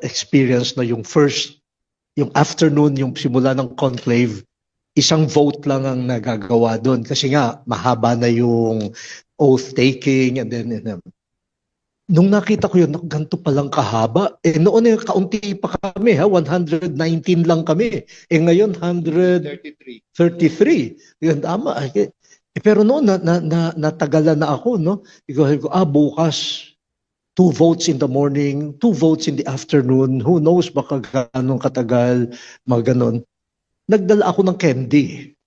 experience na yung afternoon, yung simula ng conclave, isang vote lang ang nagagawa doon. Kasi nga, mahaba na yung oath-taking and then nung nakita ko yun, ganito palang kahaba. Noon kaunti pa kami, 119 lang kami. Ngayon, 133. Yun, tama. Pero noon, natagalan na ako, no? Ikaw, bukas, 2 votes in the morning, 2 votes in the afternoon. Who knows, baka ganong katagal, mga ganon. Nagdala ako ng candy.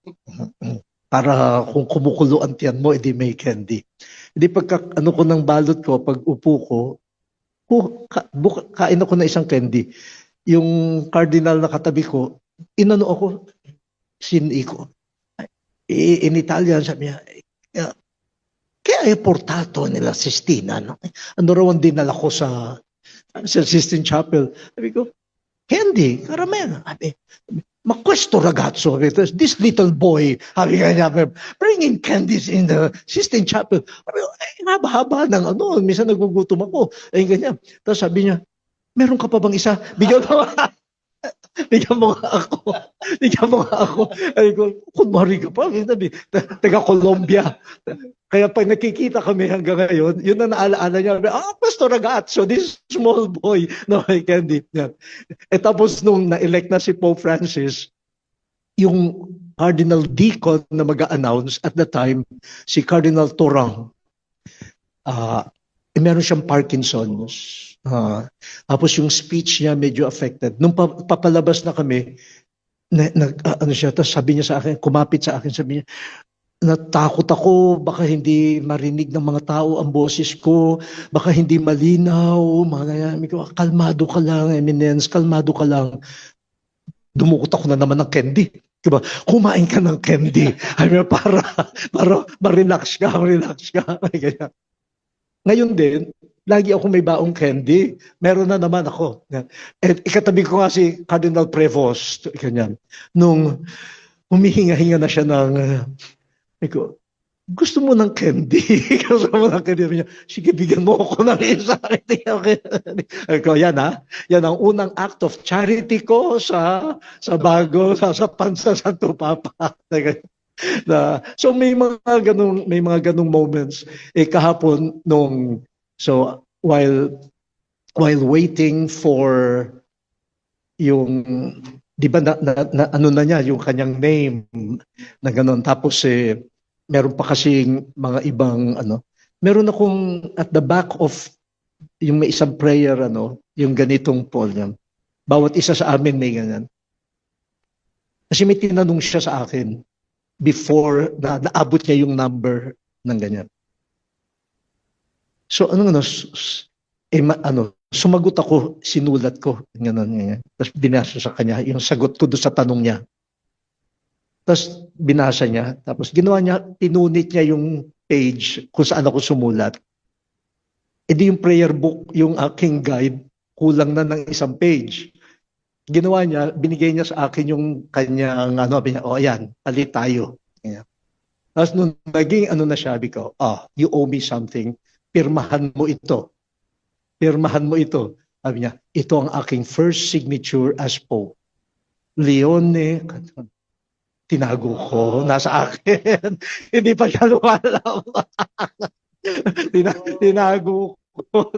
Para kung kumukulo ang tiyan mo, edi may candy. Hindi pagka ko ng balot ko, pag upo ko, kain ako ng isang candy. Yung cardinal na katabi ko, inano ako, sini ko. In Italian, sabi niya, kaya portato nila Sistina. No? Ano raw ang dinala ko sa Sistine Chapel. Sabi ko, candy, caramel. Ma questo ragazzo, this little boy, bringing candies in the Sistine Chapel. Haba-haba ng minsan nagugutom ako. Ganyan. Tapos sabi niya, meron ka pa bang isa? Bigyan mo nga ako. Ay ko, kunwari ka pa. Taga Colombia. Kaya pag nakikita kami hanggang ngayon, yun na naalaala niya. Questo ragazzo, this small boy. No, I candy. Tapos nung na-elect na si Pope Francis, yung Cardinal Deacon na mag-a-announce at the time, si Cardinal Torang, meron siyang Parkinson's. Tapos yung speech niya medyo affected. Nung papalabas na kami, tapos sabi niya sa akin, kumapit sa akin, sabi niya, natakot ako, baka hindi marinig ng mga tao ang boses ko, baka hindi malinaw, kalmado ka lang, Eminence, kalmado ka lang. Dumukot ako na naman ng candy. Diba? Kumain ka ng candy. para ma-relax ka. Ngayon din, lagi ako may baong candy. Meron na naman ako. At ikatabi ko nga si Cardinal Prevost. Ganyan. Nung humihinga-hinga na siya ng gusto mo ng candy? Gusto mo ng candy? Sige, bigyan mo ako ng isa. Yan Yan ang unang act of charity ko sa Santo Papa. So may mga ganung moments. Kahapon while waiting for yung di ba ano na niya yung kanyang name na ganun, tapos meron pa kasing mga ibang meron akong at the back of yung may isang prayer yung ganitong Paul niya. Bawat isa sa amin may ganyan. Kasi may tinanong siya sa akin before naabot niya yung number ng ganyan. So sumagot ako, sinulat ko, ganyan. Tapos binasa sa kanya yung sagot ko doon sa tanong niya. Tapos binasa niya, tapos ginawa niya, tinunit niya yung page kung saan ako sumulat. Di yung prayer book, yung aking guide, kulang na ng isang page. Ginawa niya, binigay niya sa akin yung kanyang, ayan, palit tayo. Ayan. Tapos nung naging na siya, sabi ko, you owe me something, pirmahan mo ito. Sabi niya, ito ang aking first signature as Pope. Leone, tinago ko, nasa akin. Hindi pa siya lumalam. Tinago ko.